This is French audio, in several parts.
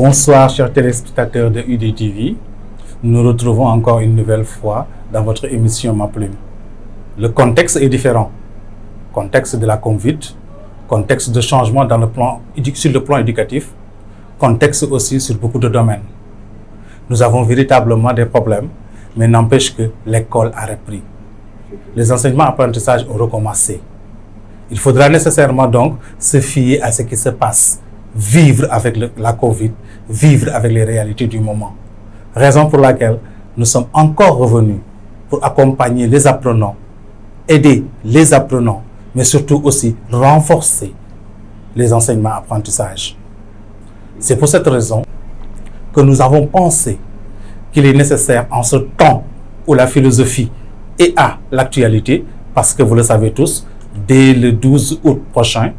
Bonsoir chers téléspectateurs de UDTV. Nous nous retrouvons encore une nouvelle fois dans votre émission Ma Plume. Le contexte est différent. Contexte de la Covid, contexte de changement sur le plan éducatif, contexte aussi sur beaucoup de domaines. Nous avons véritablement des problèmes, mais n'empêche que l'école a repris. Les enseignements apprentissages ont recommencé. Il faudra nécessairement donc se fier à ce qui se passe, vivre avec la Covid, vivre avec les réalités du moment. Raison pour laquelle nous sommes encore revenus pour accompagner les apprenants, aider les apprenants, mais surtout aussi renforcer les enseignements apprentissages. C'est pour cette raison que nous avons pensé qu'il est nécessaire en ce temps où la philosophie est à l'actualité, parce que vous le savez tous, dès le 12 août prochain,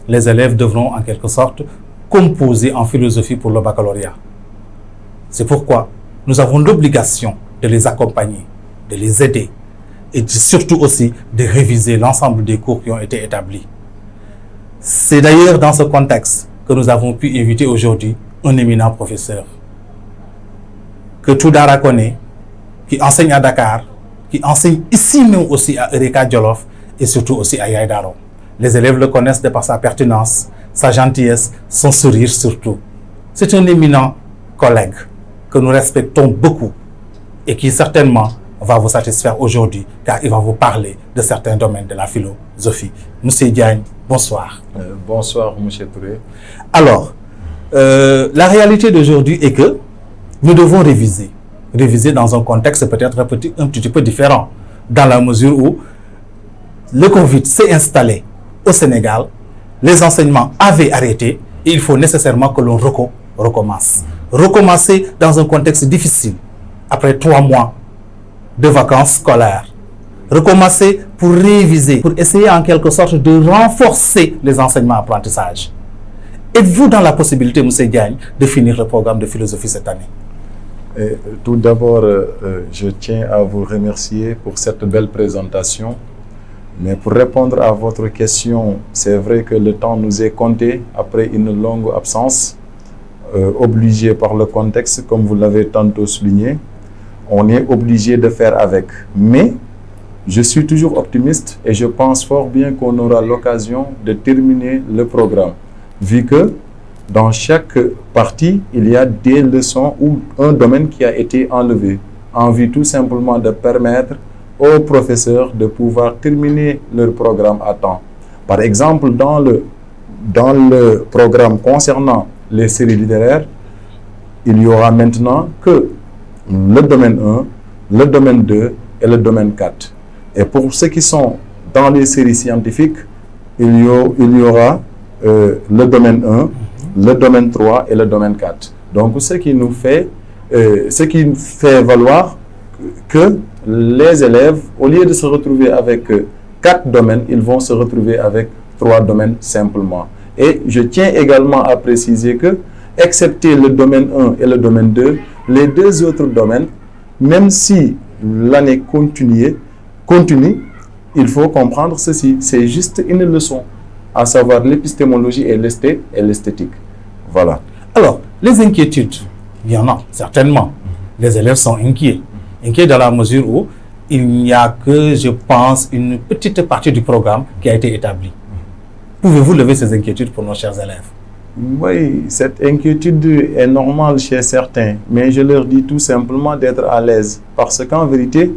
les élèves devront en quelque sorte composer en philosophie pour le baccalauréat. C'est pourquoi nous avons l'obligation de les accompagner, de les aider et surtout aussi de réviser l'ensemble des cours qui ont été établis. C'est d'ailleurs dans ce contexte que nous avons pu inviter aujourd'hui un éminent professeur que tout Dara connaît, qui enseigne à Dakar, qui enseigne ici même aussi à Eureka Djolof et surtout aussi à Yaïdaro. Les élèves le connaissent de par sa pertinence, sa gentillesse, son sourire surtout. C'est un éminent collègue que nous respectons beaucoup et qui certainement va vous satisfaire aujourd'hui car il va vous parler de certains domaines de la philosophie. Monsieur Diagne, bonsoir. Bonsoir, monsieur Touré. Alors, la réalité d'aujourd'hui est que nous devons réviser. Réviser dans un contexte peut-être un petit peu différent, dans la mesure où le Covid s'est installé au Sénégal, les enseignements avaient arrêté et il faut nécessairement que l'on recommence. Recommencer dans un contexte difficile, après 3 mois de vacances scolaires. Recommencer pour réviser, pour essayer en quelque sorte de renforcer les enseignements apprentissages. Êtes-vous dans la possibilité, M. Diagne, de finir le programme de philosophie cette année? Tout d'abord, je tiens à vous remercier pour cette belle présentation. Mais pour répondre à votre question, c'est vrai que le temps nous est compté après une longue absence, obligé par le contexte, comme vous l'avez tantôt souligné. On est obligé de faire avec. Mais je suis toujours optimiste et je pense fort bien qu'on aura l'occasion de terminer le programme, vu que dans chaque partie, il y a des leçons ou un domaine qui a été enlevé, en vue tout simplement de permettre aux professeurs de pouvoir terminer leur programme à temps. Par exemple, dans le programme concernant les séries littéraires, il y aura maintenant que le domaine 1, le domaine 2 et le domaine 4. Et pour ceux qui sont dans les séries scientifiques, il y aura le domaine 1, le domaine 3 et le domaine 4. Donc, ce qui fait valoir que les élèves, au lieu de se retrouver avec 4 domaines, ils vont se retrouver avec 3 domaines simplement. Et je tiens également à préciser que, excepté le domaine 1 et le domaine 2, les 2 autres domaines, même si l'année continue, il faut comprendre ceci, c'est juste une leçon, à savoir l'épistémologie et l'esthétique. Voilà. Alors, les inquiétudes, il y en a certainement. Les élèves sont inquiets. Inquiets dans la mesure où il n'y a que, je pense, une petite partie du programme qui a été établie. Pouvez-vous lever ces inquiétudes pour nos chers élèves? Oui, cette inquiétude est normale chez certains, mais je leur dis tout simplement d'être à l'aise. Parce qu'en vérité,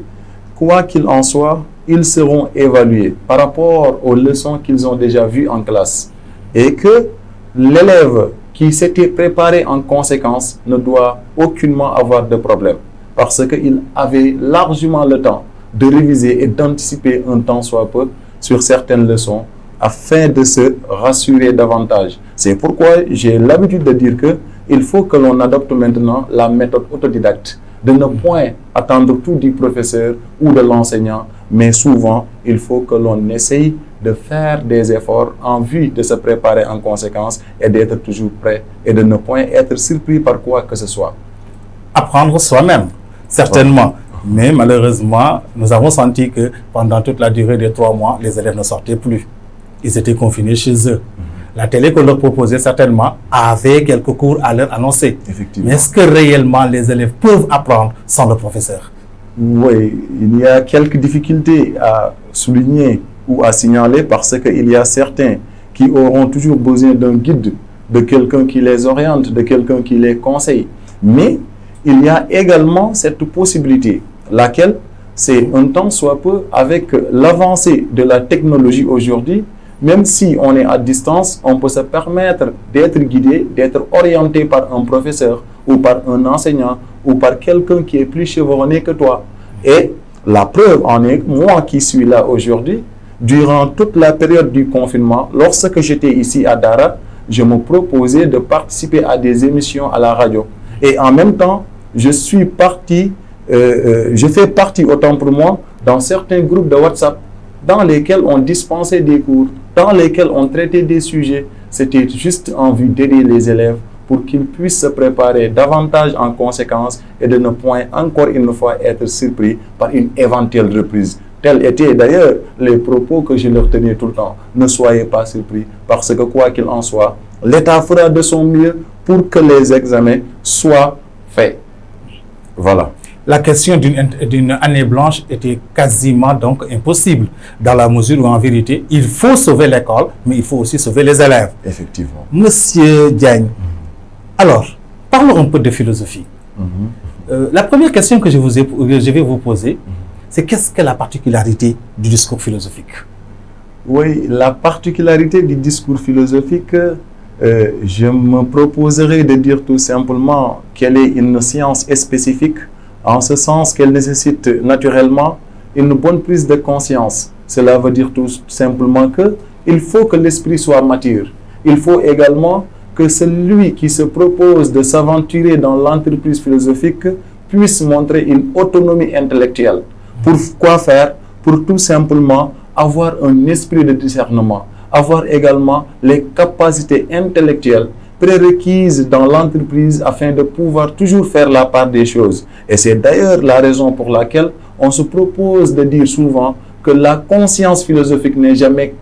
quoi qu'il en soit, ils seront évalués par rapport aux leçons qu'ils ont déjà vues en classe. Et que l'élève qui s'était préparé en conséquence ne doit aucunement avoir de problème. Parce qu'il avait largement le temps de réviser et d'anticiper un temps soit peu sur certaines leçons afin de se rassurer davantage. C'est pourquoi j'ai l'habitude de dire qu'il faut que l'on adopte maintenant la méthode autodidacte, de ne point attendre tout du professeur ou de l'enseignant, mais souvent, il faut que l'on essaye de faire des efforts en vue de se préparer en conséquence et d'être toujours prêt et de ne point être surpris par quoi que ce soit. Apprendre soi-même. Certainement. Mais malheureusement, nous avons senti que pendant toute la durée des 3 mois, les élèves ne sortaient plus. Ils étaient confinés chez eux. La télé qu'on leur proposait certainement avait quelques cours à leur annoncer. Effectivement. Mais est-ce que réellement les élèves peuvent apprendre sans le professeur? Oui, il y a quelques difficultés à souligner ou à signaler parce qu'il y a certains qui auront toujours besoin d'un guide, de quelqu'un qui les oriente, de quelqu'un qui les conseille. Mais il y a également cette possibilité, laquelle c'est un tant soit peu avec l'avancée de la technologie aujourd'hui, même si on est à distance, on peut se permettre d'être guidé, d'être orienté par un professeur ou par un enseignant ou par quelqu'un qui est plus chevronné que toi. Et la preuve en est, moi qui suis là aujourd'hui, durant toute la période du confinement, lorsque j'étais ici à Dara, je me proposais de participer à des émissions à la radio. Et en même temps, je fais partie, autant pour moi, dans certains groupes de WhatsApp dans lesquels on dispensait des cours, dans lesquels on traitait des sujets. C'était juste en vue d'aider les élèves pour qu'ils puissent se préparer davantage en conséquence et de ne point encore une fois être surpris par une éventuelle reprise. Tels étaient d'ailleurs les propos que je leur tenais tout le temps. Ne soyez pas surpris parce que quoi qu'il en soit, l'État fera de son mieux pour que les examens soient faits. Voilà. La question d'une année blanche était quasiment donc impossible, dans la mesure où en vérité, il faut sauver l'école, mais il faut aussi sauver les élèves. Effectivement. Monsieur Diagne, alors, parlons un peu de philosophie. La première question que je vais vous poser, c'est qu'est-ce que la particularité du discours philosophique? Oui, la particularité du discours philosophique, je me proposerai de dire tout simplement qu'elle est une science spécifique, en ce sens qu'elle nécessite naturellement une bonne prise de conscience. Cela veut dire tout simplement qu'il faut que l'esprit soit mature. Il faut également que celui qui se propose de s'aventurer dans l'entreprise philosophique puisse montrer une autonomie intellectuelle. Pour quoi faire? Pour tout simplement avoir un esprit de discernement, avoir également les capacités intellectuelles prérequises dans l'entreprise afin de pouvoir toujours faire la part des choses. Et c'est d'ailleurs la raison pour laquelle on se propose de dire souvent que la conscience philosophique n'est jamais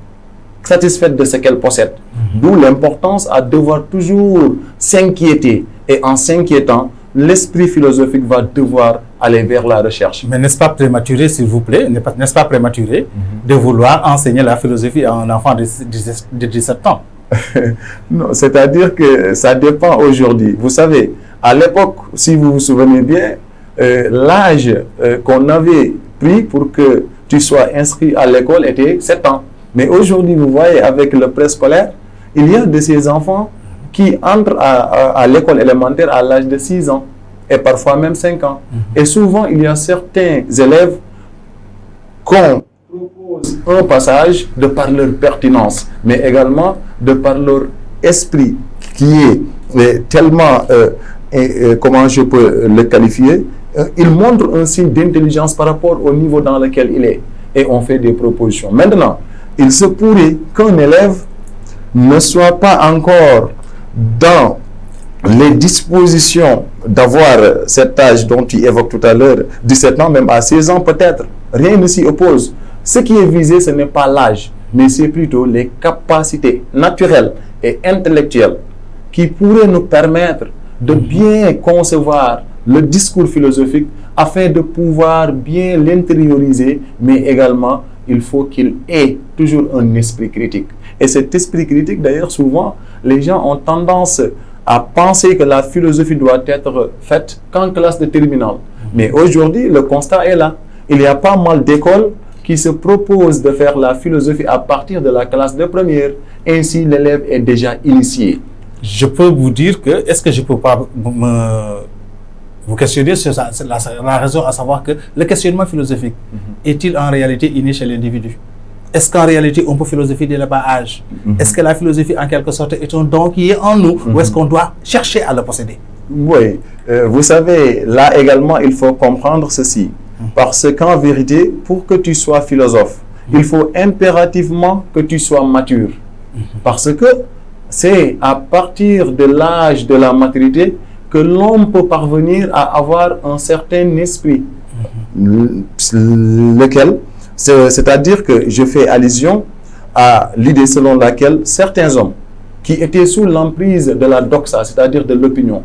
satisfaite de ce qu'elle possède. D'où l'importance à devoir toujours s'inquiéter. Et en s'inquiétant, l'esprit philosophique va devoir aller vers la recherche. Mais n'est-ce pas prématuré, s'il vous plaît, n'est-ce pas prématuré de vouloir enseigner la philosophie à un enfant de 17 ans? Non, c'est-à-dire que ça dépend aujourd'hui. Vous savez, à l'époque, si vous vous souvenez bien, l'âge qu'on avait pris pour que tu sois inscrit à l'école était 7 ans. Mais aujourd'hui, vous voyez, avec le préscolaire, il y a de ces enfants qui entrent à l'école élémentaire à l'âge de 6 ans et parfois même 5 ans. Et souvent, il y a certains élèves qu'on propose un passage de par leur pertinence, mais également de par leur esprit qui est tellement, comment je peux le qualifier, il montre un signe d'intelligence par rapport au niveau dans lequel il est. Et on fait des propositions. Maintenant, il se pourrait qu'un élève ne soit pas encore dans les dispositions d'avoir cet âge dont tu évoques tout à l'heure, 17 ans, même à 16 ans peut-être. Rien ne s'y oppose. Ce qui est visé, ce n'est pas l'âge, mais c'est plutôt les capacités naturelles et intellectuelles qui pourraient nous permettre de bien concevoir le discours philosophique afin de pouvoir bien l'intérioriser, mais également, il faut qu'il ait toujours un esprit critique. Et cet esprit critique, d'ailleurs, souvent, les gens ont tendance à penser que la philosophie doit être faite qu'en classe de terminale. Mais aujourd'hui, le constat est là. Il y a pas mal d'écoles qui se proposent de faire la philosophie à partir de la classe de première. Ainsi, l'élève est déjà initié. Je peux vous dire que, est-ce que je peux pas vous questionner sur la raison, à savoir que le questionnement philosophique est-il en réalité inné chez l'individu? Est-ce qu'en réalité on peut philosopher dès le bas âge? Est-ce que la philosophie en quelque sorte est un don qui est en nous ou est-ce qu'on doit chercher à le posséder? Oui, vous savez, là également il faut comprendre ceci. Parce qu'en vérité, pour que tu sois philosophe, il faut impérativement que tu sois mature. Parce que c'est à partir de l'âge de la maturité que l'homme peut parvenir à avoir un certain esprit. Lequel? C'est-à-dire que je fais allusion à l'idée selon laquelle certains hommes qui étaient sous l'emprise de la doxa, c'est-à-dire de l'opinion,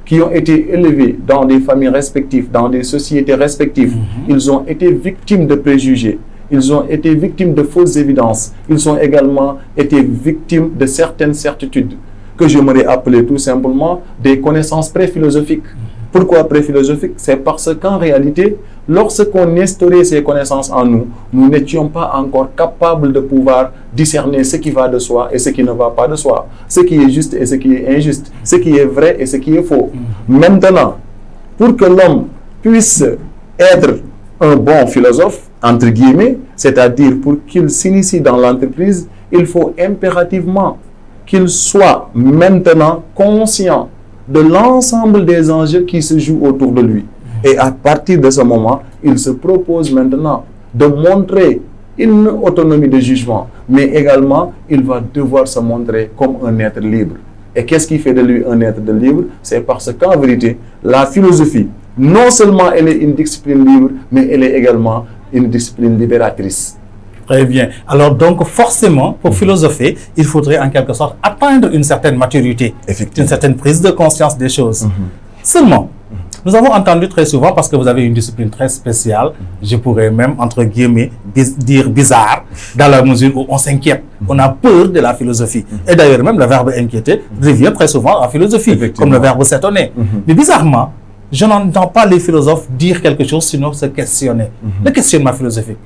qui ont été élevés dans des familles respectives, dans des sociétés respectives, ils ont été victimes de préjugés, ils ont été victimes de fausses évidences, ils ont également été victimes de certaines certitudes, que j'aimerais appeler tout simplement des connaissances pré-philosophiques. Pourquoi pré-philosophiques? C'est parce qu'en réalité, lorsqu'on instaurait ces connaissances en nous, nous n'étions pas encore capables de pouvoir discerner ce qui va de soi et ce qui ne va pas de soi, ce qui est juste et ce qui est injuste, ce qui est vrai et ce qui est faux. Maintenant, pour que l'homme puisse être un bon philosophe, entre guillemets, c'est-à-dire pour qu'il s'initie dans l'entreprise, il faut impérativement qu'il soit maintenant conscient de l'ensemble des enjeux qui se jouent autour de lui. Et à partir de ce moment, il se propose maintenant de montrer une autonomie de jugement, mais également, il va devoir se montrer comme un être libre. Et qu'est-ce qui fait de lui un être libre? C'est parce qu'en vérité, la philosophie, non seulement elle est une discipline libre, mais elle est également une discipline libératrice. Très bien. Alors donc forcément, pour philosopher, il faudrait en quelque sorte atteindre une certaine maturité, une certaine prise de conscience des choses. Seulement, nous avons entendu très souvent, parce que vous avez une discipline très spéciale, je pourrais même, entre guillemets, dire bizarre, dans la mesure où on s'inquiète, on a peur de la philosophie. Et d'ailleurs même le verbe inquiéter revient très souvent en philosophie, comme le verbe s'étonner. Mais bizarrement, je n'entends pas les philosophes dire quelque chose, sinon se questionner. Le questionnement philosophique,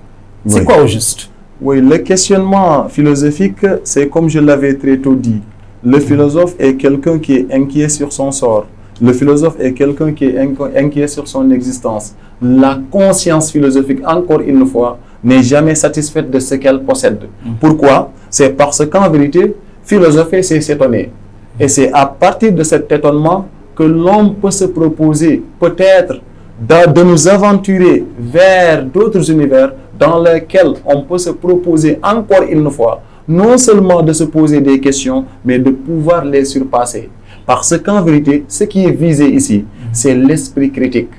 c'est quoi au juste? Oui, le questionnement philosophique, c'est comme je l'avais très tôt dit. Le philosophe est quelqu'un qui est inquiet sur son sort. Le philosophe est quelqu'un qui est inquiet sur son existence. La conscience philosophique, encore une fois, n'est jamais satisfaite de ce qu'elle possède. Pourquoi? C'est parce qu'en vérité, philosopher, c'est s'étonner. Et c'est à partir de cet étonnement que l'homme peut se proposer, peut-être, de nous aventurer vers d'autres univers dans lesquels on peut se proposer encore une fois, non seulement de se poser des questions, mais de pouvoir les surpasser. Parce qu'en vérité, ce qui est visé ici, c'est l'esprit critique.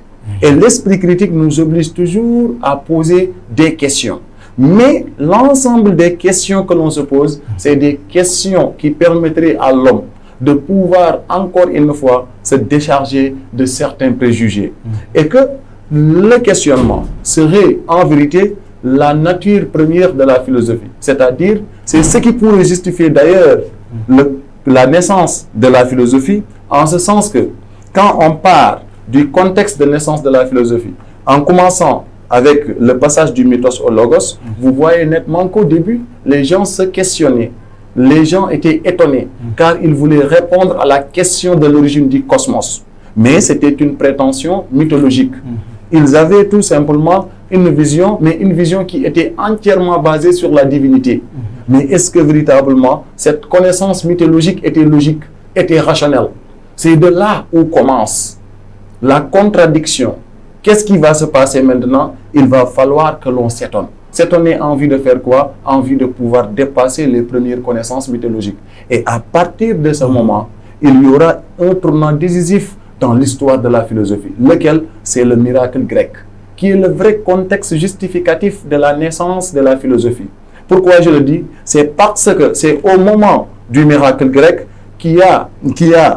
Et l'esprit critique nous oblige toujours à poser des questions. Mais l'ensemble des questions que l'on se pose, c'est des questions qui permettraient à l'homme de pouvoir, encore une fois, se décharger de certains préjugés. Et que le questionnement serait, en vérité, la nature première de la philosophie. C'est-à-dire, c'est ce qui pourrait justifier d'ailleurs la naissance de la philosophie, en ce sens que, quand on part du contexte de naissance de la philosophie, en commençant avec le passage du mythos au logos, vous voyez nettement qu'au début, les gens se questionnaient. Les gens étaient étonnés, car ils voulaient répondre à la question de l'origine du cosmos. Mais c'était une prétention mythologique. Ils avaient tout simplement une vision, mais une vision qui était entièrement basée sur la divinité. Mais est-ce que véritablement, cette connaissance mythologique était logique, était rationnelle? C'est de là où commence la contradiction. Qu'est-ce qui va se passer maintenant? Il va falloir que l'on s'étonne. S'étonner en vue de faire quoi? En vue de pouvoir dépasser les premières connaissances mythologiques. Et à partir de ce moment, il y aura un tournant décisif dans l'histoire de la philosophie. Lequel? C'est le miracle grec, qui est le vrai contexte justificatif de la naissance de la philosophie. Pourquoi je le dis? C'est parce que c'est au moment du miracle grec qui a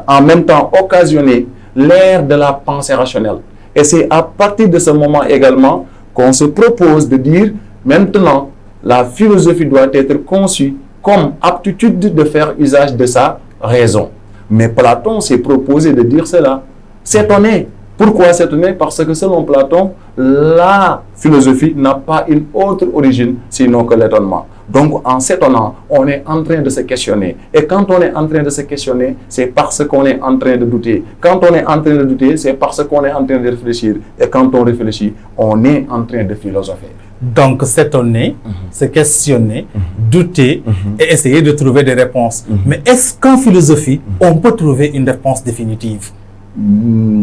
en même temps occasionné l'ère de la pensée rationnelle. Et c'est à partir de ce moment également qu'on se propose de dire maintenant, la philosophie doit être conçue comme aptitude de faire usage de sa raison. Mais Platon s'est proposé de dire cela. S'étonner. Pourquoi s'étonner? Parce que selon Platon, la philosophie n'a pas une autre origine sinon que l'étonnement. Donc en s'étonnant, on est en train de se questionner. Et quand on est en train de se questionner, c'est parce qu'on est en train de douter. Quand on est en train de douter, c'est parce qu'on est en train de réfléchir. Et quand on réfléchit, on est en train de philosopher. Donc s'étonner, se questionner, douter et essayer de trouver des réponses. Mais est-ce qu'en philosophie, on peut trouver une réponse définitive?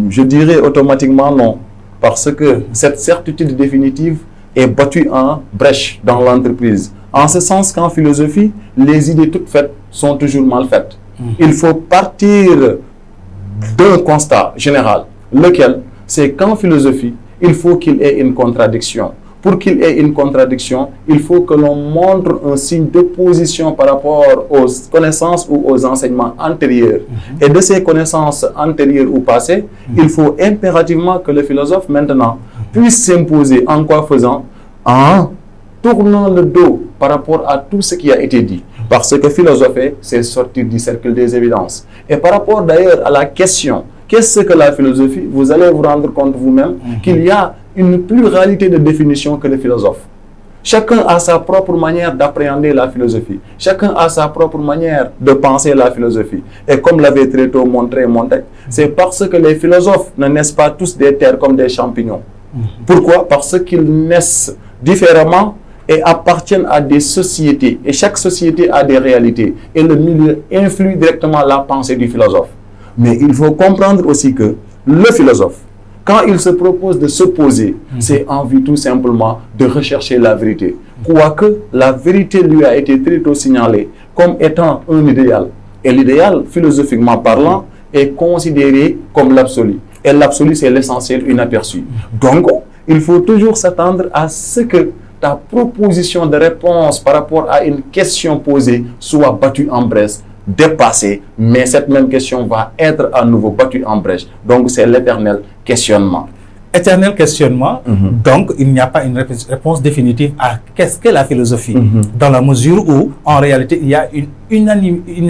Je dirais automatiquement non. Parce que cette certitude définitive est battue en brèche dans l'entreprise. En ce sens qu'en philosophie, les idées toutes faites sont toujours mal faites. Il faut partir d'un constat général, lequel, c'est qu'en philosophie, il faut qu'il y ait une contradiction. pour qu'il y ait une contradiction, il faut que l'on montre un signe d'opposition par rapport aux connaissances ou aux enseignements antérieurs. Et de ces connaissances antérieures ou passées, il faut impérativement que le philosophe maintenant puisse s'imposer en quoi faisant? En tournant le dos par rapport à tout ce qui a été dit. Parce que philosopher, c'est sortir du cercle des évidences. Et par rapport d'ailleurs à la question, qu'est-ce que la philosophie? Vous allez vous rendre compte vous-même qu'il y a une pluralité de définitions que le philosophe. Chacun a sa propre manière d'appréhender la philosophie. Chacun a sa propre manière de penser la philosophie. Et comme l'avait très tôt montré Montaigne, c'est parce que les philosophes ne naissent pas tous des terres comme des champignons. Pourquoi? Parce qu'ils naissent différemment et appartiennent à des sociétés. Et chaque société a des réalités. Et le milieu influe directement la pensée du philosophe. Mais il faut comprendre aussi que le philosophe, quand il se propose de s'opposer, c'est en vue tout simplement de rechercher la vérité. Quoique la vérité lui a été très tôt signalée comme étant un idéal. Et l'idéal, philosophiquement parlant, est considéré comme l'absolu. Et l'absolu, c'est l'essentiel inaperçu. Donc, il faut toujours s'attendre à ce que ta proposition de réponse par rapport à une question posée soit battue en brèche, dépassée, mais cette même question va être à nouveau battue en brèche. Donc, c'est l'éternel questionnement. Éternel questionnement, donc il n'y a pas une réponse définitive à qu'est-ce que la philosophie, dans la mesure où, en réalité, il n'y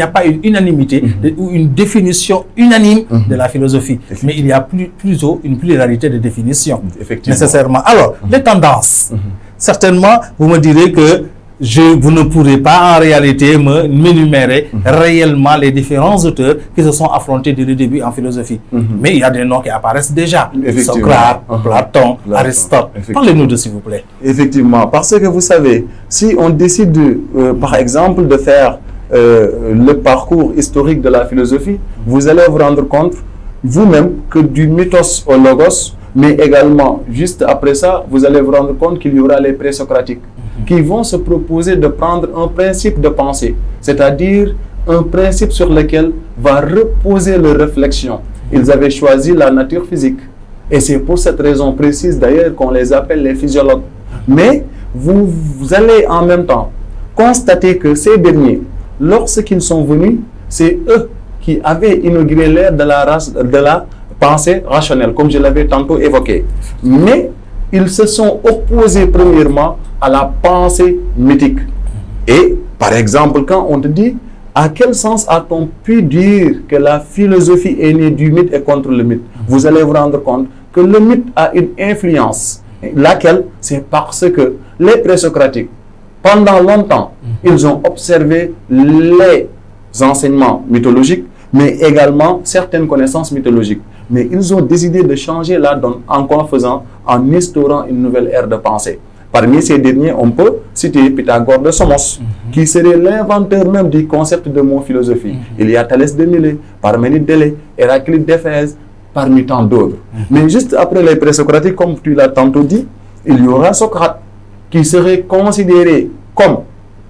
a pas une unanimité ou une définition unanime de la philosophie, mais il y a plutôt une pluralité de définitions, nécessairement. Alors, les tendances, certainement, vous me direz que vous ne pourrez pas en réalité m'énumérer réellement les différents auteurs qui se sont affrontés dès le début en philosophie. Mais il y a des noms qui apparaissent déjà. Socrate, Platon, Aristote. Parlez-nous de s'il vous plaît. Effectivement, parce que vous savez, si on décide, par exemple, de faire le parcours historique de la philosophie, vous allez vous rendre compte vous-même que du mythos au logos, mais également, juste après ça, vous allez vous rendre compte qu'il y aura les présocratiques qui vont se proposer de prendre un principe de pensée, c'est-à-dire un principe sur lequel va reposer leur réflexion. Ils avaient choisi la nature physique. Et c'est pour cette raison précise d'ailleurs qu'on les appelle les physiologues. Mais vous allez en même temps constater que ces derniers, lorsqu'ils sont venus, c'est eux qui avaient inauguré l'ère de la pensée rationnelle, comme je l'avais tantôt évoqué. Mais ils se sont opposés premièrement à la pensée mythique. Et par exemple, quand on te dit, à quel sens a-t-on pu dire que la philosophie est née du mythe et contre le mythe? Vous allez vous rendre compte que le mythe a une influence. Laquelle? C'est parce que les présocratiques, pendant longtemps, ils ont observé les enseignements mythologiques, mais également certaines connaissances mythologiques. Mais ils ont décidé de changer la donne en quoi faisant? En instaurant une nouvelle ère de pensée. Parmi ces derniers, on peut citer Pythagore de Samos, qui serait l'inventeur même du concept de mot philosophie. Il y a Thalès de Milet, Parménide d'Élée, Héraclite d'Éphèse, parmi tant d'autres. Mais juste après les présocratiques, comme tu l'as tantôt dit, il y aura Socrate, qui serait considéré comme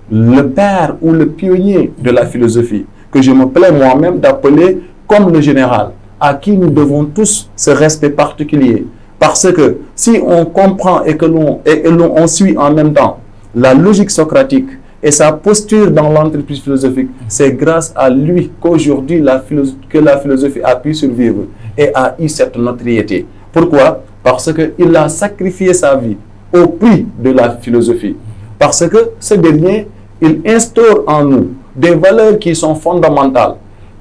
le père ou le pionnier de la philosophie, que je me plais moi-même d'appeler comme le général, à qui nous devons tous ce respect particulier. Parce que si on comprend et que l'on suit en même temps la logique socratique et sa posture dans l'entreprise philosophique, c'est grâce à lui qu'aujourd'hui la philosophie a pu survivre et a eu cette notoriété. Pourquoi? Parce qu'il a sacrifié sa vie au prix de la philosophie. Parce que ce dernier, il instaure en nous des valeurs qui sont fondamentales,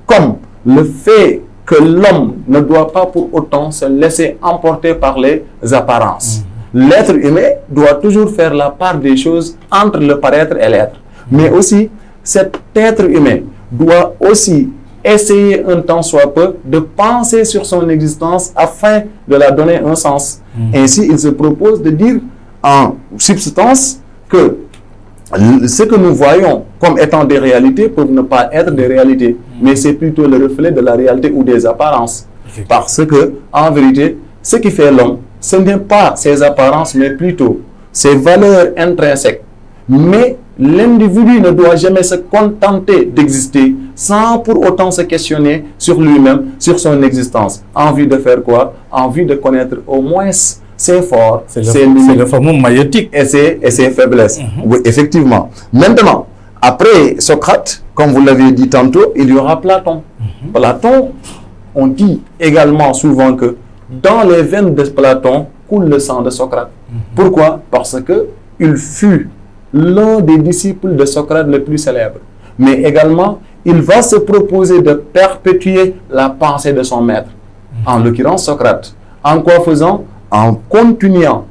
comme le fait que l'homme ne doit pas pour autant se laisser emporter par les apparences. L'être humain doit toujours faire la part des choses entre le paraître et l'être. Mais aussi, cet être humain doit aussi essayer un tant soit peu de penser sur son existence afin de la donner un sens. Ainsi, il se propose de dire en substance que ce que nous voyons comme étant des réalités peuvent ne pas être des réalités, mais c'est plutôt le reflet de la réalité ou des apparences. Parce que, en vérité, ce qui fait l'homme, ce n'est pas ses apparences, mais plutôt ses valeurs intrinsèques. Mais l'individu ne doit jamais se contenter d'exister sans pour autant se questionner sur lui-même, sur son existence. En vue de faire quoi? En vue de connaître au moins ses forts, C'est ses limites le fameux maïeutique. et ses faiblesses. Oui, effectivement. Maintenant, après Socrate, comme vous l'avez dit tantôt, il y aura Platon. Platon, on dit également souvent que dans les veines de Platon coule le sang de Socrate. Pourquoi? Parce que il fut l'un des disciples de Socrate le plus célèbre. Mais également, il va se proposer de perpétuer la pensée de son maître, en l'occurrence Socrate. En quoi faisant? En continuant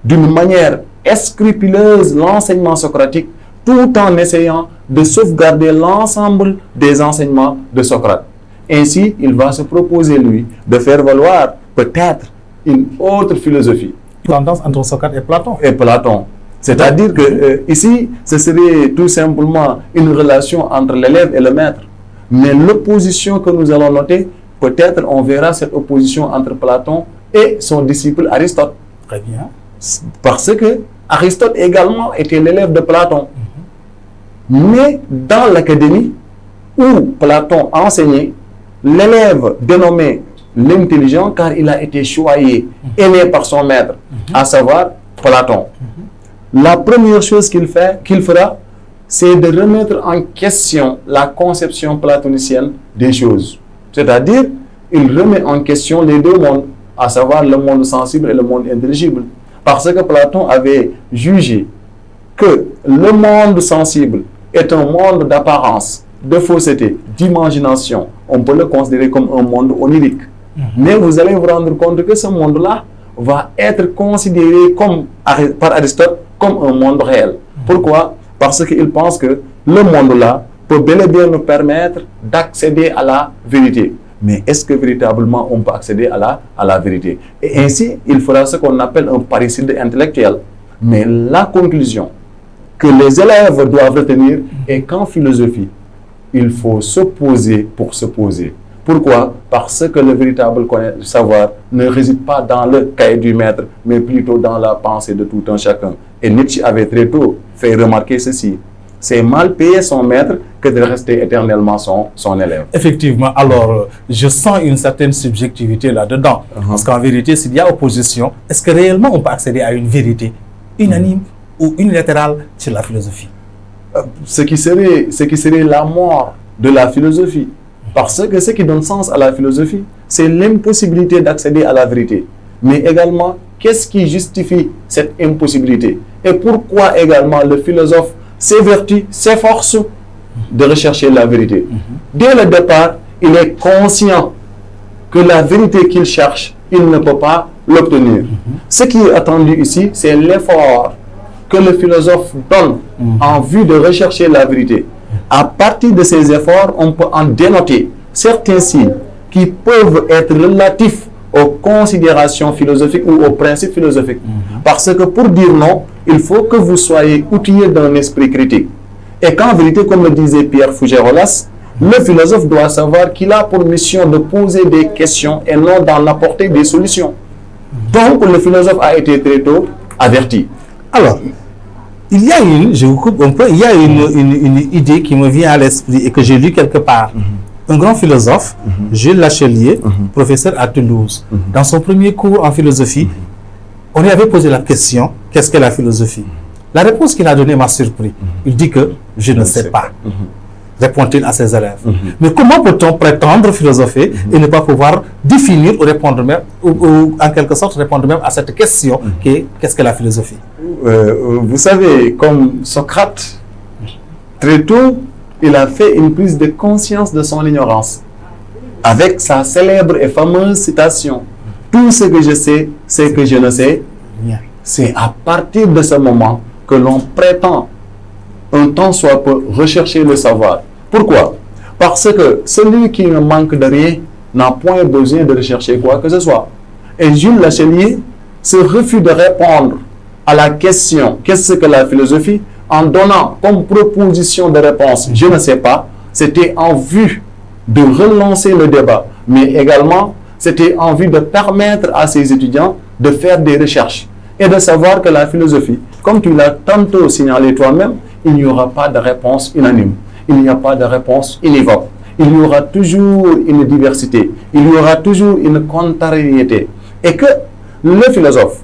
d'une manière scrupuleuse l'enseignement socratique, tout en essayant de sauvegarder l'ensemble des enseignements de Socrate. Ainsi, il va se proposer, lui, de faire valoir peut-être une autre philosophie. Tendance entre Socrate et Platon. Et Platon. C'est-à-dire que ici, ce serait tout simplement une relation entre l'élève et le maître. Mais l'opposition que nous allons noter, peut-être on verra cette opposition entre Platon et son disciple Aristote. Très bien. Parce que Aristote également était l'élève de Platon. Mais dans l'académie où Platon enseignait, l'élève dénommé l'intelligent, car il a été choyé, aimé par son maître, à savoir Platon. La première chose qu'il fera, c'est de remettre en question la conception platonicienne des choses. C'est-à-dire, il remet en question les deux mondes, à savoir le monde sensible et le monde intelligible. Parce que Platon avait jugé que le monde sensible est un monde d'apparence, de fausseté, d'imagination. On peut le considérer comme un monde onirique. Mais vous allez vous rendre compte que ce monde-là va être considéré par Aristote comme un monde réel. Pourquoi? Parce qu'il pense que le monde-là peut bel et bien nous permettre d'accéder à la vérité. Mais est-ce que véritablement on peut accéder à la vérité? Et ainsi, il fera ce qu'on appelle un parricide intellectuel. Mais la conclusion que les élèves doivent retenir est qu'en philosophie, il faut se poser pour se poser. Pourquoi? Parce que le véritable savoir ne réside pas dans le cahier du maître, mais plutôt dans la pensée de tout un chacun. Et Nietzsche avait très tôt fait remarquer ceci. C'est mal payer son maître que de rester éternellement son élève. Effectivement. Alors, je sens une certaine subjectivité là-dedans. Parce qu'en vérité, s'il y a opposition, est-ce que réellement on peut accéder à une vérité unanime ou unilatérale sur la philosophie? Ce qui serait la mort de la philosophie. Parce que ce qui donne sens à la philosophie, c'est l'impossibilité d'accéder à la vérité. Mais également, qu'est-ce qui justifie cette impossibilité? Et pourquoi également le philosophe s'évertue, s'efforce de rechercher la vérité? Dès le départ, il est conscient que la vérité qu'il cherche, il ne peut pas l'obtenir. Ce qui est attendu ici, c'est l'effort que le philosophe donne en vue de rechercher la vérité. À partir de ces efforts, on peut en dénoter certains signes qui peuvent être relatifs aux considérations philosophiques ou aux principes philosophiques. Parce que pour dire non, il faut que vous soyez outillé d'un esprit critique. Et qu'en vérité, comme le disait Pierre Fougerolas, le philosophe doit savoir qu'il a pour mission de poser des questions et non d'en apporter des solutions. Donc, le philosophe a été très tôt averti. Alors, il y a je vous coupe un peu, il y a une idée qui me vient à l'esprit et que j'ai lu quelque part. Un grand philosophe, Jules Lachelier, professeur à Toulouse, dans son premier cours en philosophie, on lui avait posé la question, qu'est-ce que la philosophie? La réponse qu'il a donnée m'a surpris. Il dit que je ne sais pas, répond-il à ses élèves. Mais comment peut-on prétendre philosopher et ne pas pouvoir définir ou répondre même, ou en quelque sorte répondre même à cette question qui est qu'est-ce que la philosophie? Vous savez, comme Socrate, très tôt, il a fait une prise de conscience de son ignorance. Avec sa célèbre et fameuse citation, « Tout ce que je sais, c'est que je ne sais rien ». C'est à partir de ce moment que l'on prétend, un temps soit peu, rechercher le savoir. Pourquoi? Parce que celui qui ne manque de rien n'a point besoin de rechercher quoi que ce soit. Et Jules Lachelier se refuse de répondre à la question « Qu'est-ce que la philosophie ?» en donnant comme proposition de réponse « Je ne sais pas », c'était en vue de relancer le débat, mais également c'était en vue de permettre à ses étudiants de faire des recherches et de savoir que la philosophie, comme tu l'as tantôt signalé toi-même, il n'y aura pas de réponse unanime, il n'y a pas de réponse univoque, il y aura toujours une diversité, il y aura toujours une contrariété. Et que le philosophe,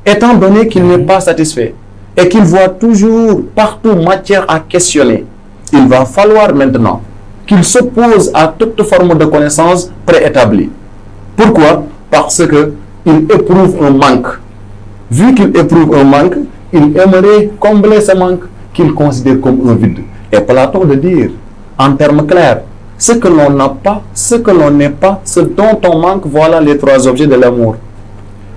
étant donné qu'il n'est pas satisfait et qu'il voit toujours partout matière à questionner, il va falloir maintenant qu'il s'oppose à toute forme de connaissance préétablie. Pourquoi? Parce qu'il éprouve un manque. Vu qu'il éprouve un manque, il aimerait combler ce manque qu'il considère comme un vide. Et Platon de dire, en termes clairs, ce que l'on n'a pas, ce que l'on n'est pas, ce dont on manque, voilà les trois objets de l'amour.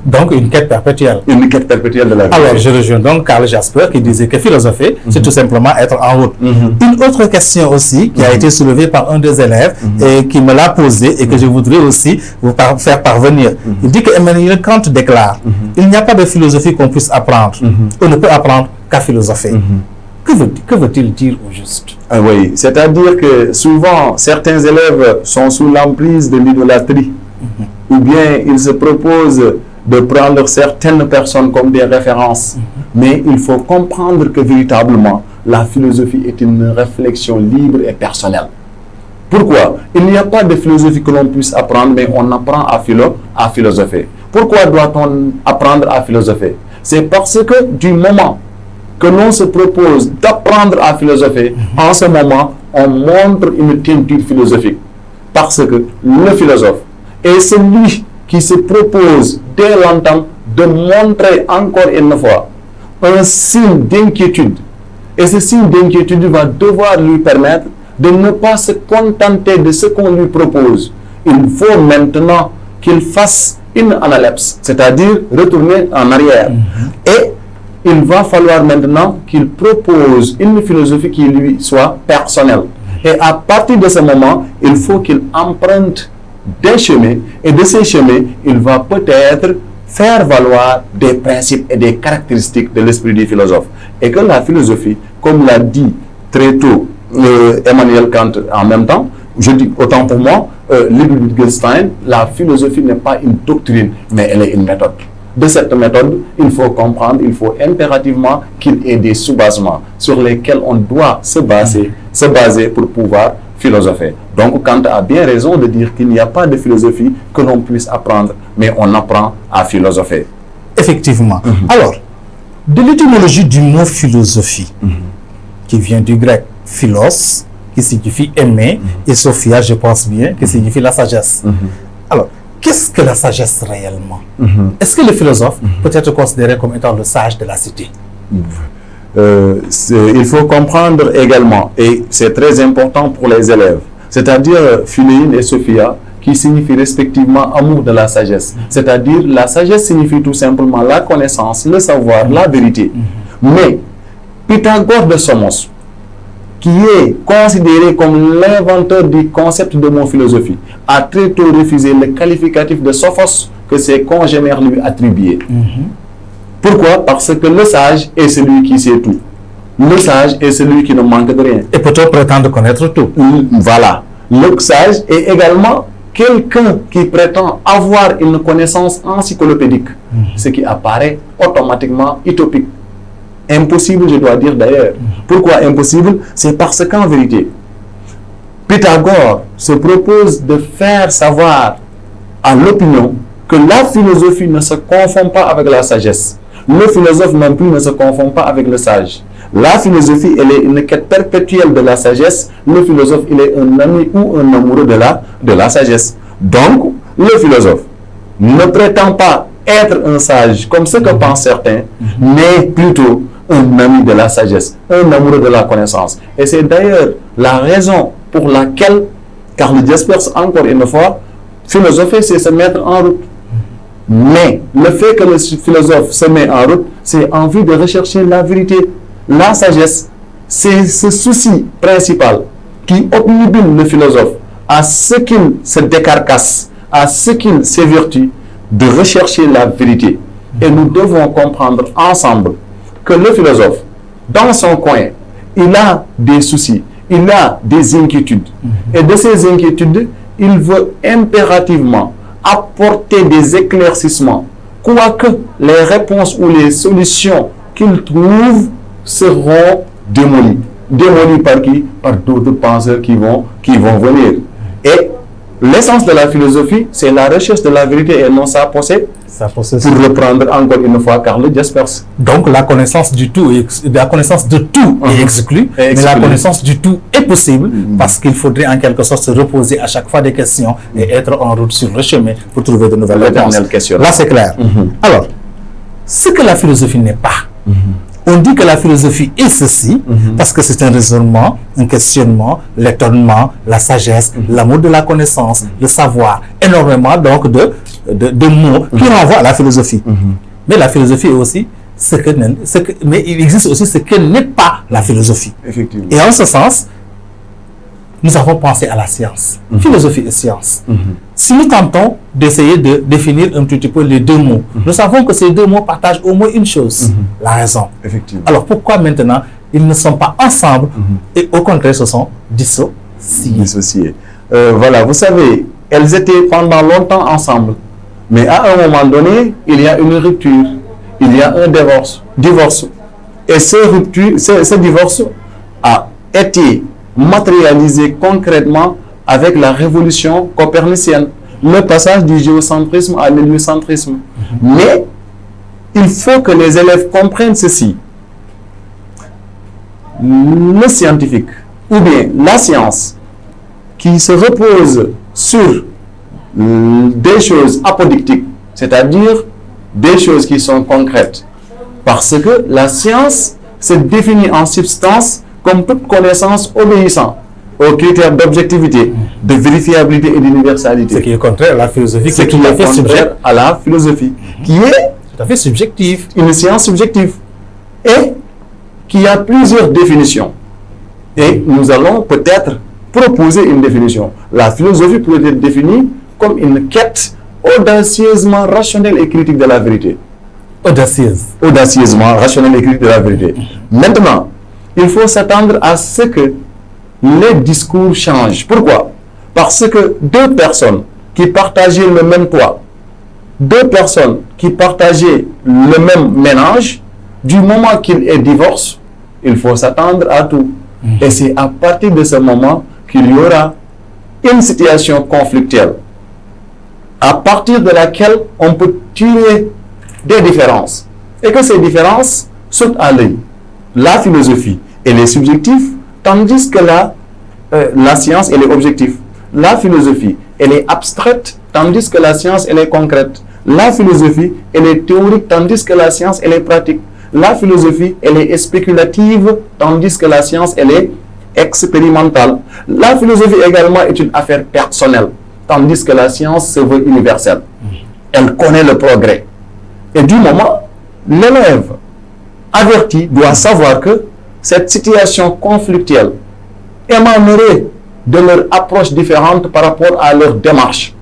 Donc, une quête perpétuelle. Une quête perpétuelle de la vie. Alors, je rejoins donc Karl Jasper qui disait que philosopher, c'est tout simplement être en route. Une autre question aussi qui a été soulevée par un des élèves et qui me l'a posée et que je voudrais aussi vous faire parvenir. Il dit que Emmanuel Kant déclare il n'y a pas de philosophie qu'on puisse apprendre. On ne peut apprendre qu'à philosopher. Que veut-il dire au juste? Oui, c'est-à-dire que souvent, certains élèves sont sous l'emprise de l'idolâtrie ou bien ils se proposent de prendre certaines personnes comme des références. Mais il faut comprendre que véritablement, la philosophie est une réflexion libre et personnelle. Pourquoi? Il n'y a pas de philosophie que l'on puisse apprendre, mais on apprend à philosopher. Pourquoi doit-on apprendre à philosopher? C'est parce que du moment que l'on se propose d'apprendre à philosopher, en ce moment, on montre une teinture philosophique. Parce que le philosophe est celui qui se propose dès longtemps de montrer encore une fois un signe d'inquiétude. Et ce signe d'inquiétude va devoir lui permettre de ne pas se contenter de ce qu'on lui propose. Il faut maintenant qu'il fasse une analepse, c'est-à-dire retourner en arrière. Et il va falloir maintenant qu'il propose une philosophie qui lui soit personnelle. Et à partir de ce moment, il faut qu'il emprunte des chemins, et de ces chemins, il va peut-être faire valoir des principes et des caractéristiques de l'esprit du philosophe. Et que la philosophie, comme l'a dit très tôt Emmanuel Kant en même temps, je dis autant pour moi, Ludwig Wittgenstein, la philosophie n'est pas une doctrine, mais elle est une méthode. De cette méthode, il faut comprendre, il faut impérativement qu'il y ait des sous-basements sur lesquels on doit se baser pour pouvoir philosopher. Donc Kant a bien raison de dire qu'il n'y a pas de philosophie que l'on puisse apprendre, mais on apprend à philosopher. Effectivement. Alors, de l'étymologie du mot philosophie, qui vient du grec philos, qui signifie aimer, et sophia, je pense bien, qui signifie la sagesse. Alors, qu'est-ce que la sagesse réellement? Est-ce que le philosophe peut être considéré comme étant le sage de la cité? Il faut comprendre également, et c'est très important pour les élèves, c'est-à-dire philéine et sophia, qui signifient respectivement amour de la sagesse. C'est-à-dire la sagesse signifie tout simplement la connaissance, le savoir, la vérité. Mais Pythagore de Samos, qui est considéré comme l'inventeur du concept de mot philosophie, a très tôt refusé le qualificatif de sophos que ses congénères lui attribuaient. Pourquoi? Parce que le sage est celui qui sait tout. Le sage est celui qui ne manque de rien. Et peut-on prétendre connaître tout? Voilà. Le sage est également quelqu'un qui prétend avoir une connaissance encyclopédique, ce qui apparaît automatiquement utopique. Impossible, je dois dire d'ailleurs. Pourquoi impossible? C'est parce qu'en vérité, Pythagore se propose de faire savoir à l'opinion que la philosophie ne se confond pas avec la sagesse. Le philosophe non plus ne se confond pas avec le sage. La philosophie, elle est une quête perpétuelle de la sagesse. Le philosophe, il est un ami ou un amoureux de la sagesse. Donc, le philosophe ne prétend pas être un sage, comme ce que pensent certains, mais plutôt un ami de la sagesse, un amoureux de la connaissance. Et c'est d'ailleurs la raison pour laquelle Karl Jaspers, encore une fois, philosopher, c'est se mettre en route. Mais le fait que le philosophe se met en route, c'est en vue de rechercher la vérité, la sagesse. C'est ce souci principal qui obnubile le philosophe à ce qu'il se décarcasse, à ce qu'il s'évertue de rechercher la vérité. Et nous devons comprendre ensemble que le philosophe, dans son coin, il a des soucis, il a des inquiétudes. Et de ces inquiétudes, il veut impérativement apporter des éclaircissements, quoique les réponses ou les solutions qu'il trouve seront démolies. Démolies par qui? Par d'autres penseurs qui vont venir. Et l'essence de la philosophie, c'est la recherche de la vérité et non sa possession. Pour reprendre encore une fois Karl Jaspers. Donc la connaissance du tout, la connaissance de tout est exclue, mais la connaissance du tout est possible parce qu'il faudrait en quelque sorte se reposer à chaque fois des questions et être en route sur le chemin pour trouver de nouvelles réponses. Là c'est clair. Alors, ce que la philosophie n'est pas, on dit que la philosophie est ceci parce que c'est un raisonnement, un questionnement, l'étonnement, la sagesse, l'amour de la connaissance, le savoir, énormément donc de mots qui renvoient à la philosophie. Mais la philosophie est aussi mais il existe aussi ce que n'est pas la philosophie. Effectivement. Et en ce sens, nous avons pensé à la science. Philosophie et science. Si nous tentons d'essayer de définir un petit peu les deux mots, nous savons que ces deux mots partagent au moins une chose, la raison. Effectivement. Alors pourquoi maintenant ils ne sont pas ensemble et au contraire se sont dissociés? Voilà, vous savez, elles étaient pendant longtemps ensemble. Mais à un moment donné, il y a une rupture, il y a un divorce. Et ce divorce a été matérialisé concrètement avec la révolution copernicienne, le passage du géocentrisme à l'héliocentrisme. Mais il faut que les élèves comprennent ceci. Le scientifique, ou bien la science, qui se repose sur des choses apodictiques, c'est-à-dire des choses qui sont concrètes. Parce que la science se définit en substance comme toute connaissance obéissant aux critères d'objectivité, de vérifiabilité et d'universalité. Ce qui est contraire à la philosophie, ce qui est contraire à la philosophie, qui est tout à fait subjective. Une science subjective et qui a plusieurs définitions. Et nous allons peut-être proposer une définition. La philosophie pourrait être définie comme une quête audacieusement rationnelle et critique de la vérité. Audacieusement rationnelle et critique de la vérité. Maintenant, il faut s'attendre à ce que les discours changent. Pourquoi? Parce que deux personnes qui partageaient le même toit, deux personnes qui partageaient le même ménage, du moment qu'il est divorce, il faut s'attendre à tout. Et c'est à partir de ce moment qu'il y aura une situation conflictuelle, à partir de laquelle on peut tirer des différences. Et que ces différences sautent à l'œil. La philosophie, elle est subjective, tandis que la science, elle est objective. La philosophie, elle est abstraite, tandis que la science, elle est concrète. La philosophie, elle est théorique, tandis que la science, elle est pratique. La philosophie, elle est spéculative, tandis que la science, elle est expérimentale. La philosophie également est une affaire personnelle, tandis que la science se veut universelle. Elle connaît le progrès. Et du moment, l'élève averti doit savoir que cette situation conflictuelle émanerait de leur approche différente par rapport à leur démarche,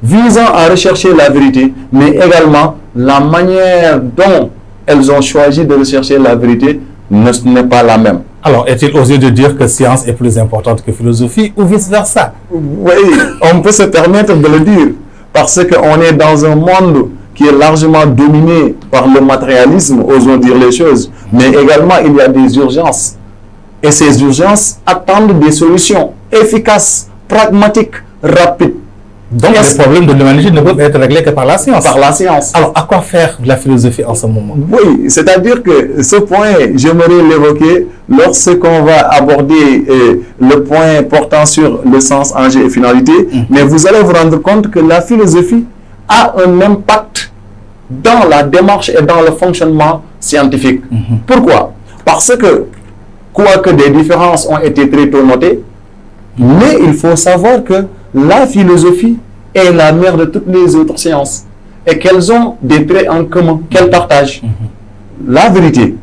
visant à rechercher la vérité, mais également la manière dont elles ont choisi de rechercher la vérité n'est pas la même. Alors, est-il osé de dire que science est plus importante que philosophie ou vice-versa? Oui, on peut se permettre de le dire, parce qu'on est dans un monde qui est largement dominé par le matérialisme, osons dire les choses, mais également il y a des urgences. Et ces urgences attendent des solutions efficaces, pragmatiques, rapides. Donc les problèmes de l'humanité ne peuvent être réglés que par la science. Par la science. Alors à quoi faire de la philosophie en ce moment? Oui, c'est-à-dire que ce point, j'aimerais l'évoquer lorsqu'on va aborder le point portant sur le sens, enjeu et finalité. Mais vous allez vous rendre compte que la philosophie a un impact dans la démarche et dans le fonctionnement scientifique. Pourquoi? Parce que, quoique des différences ont été très tôt notées, mais il faut savoir que la philosophie est la mère de toutes les autres sciences et qu'elles ont des traits en commun, qu'elles partagent. La vérité,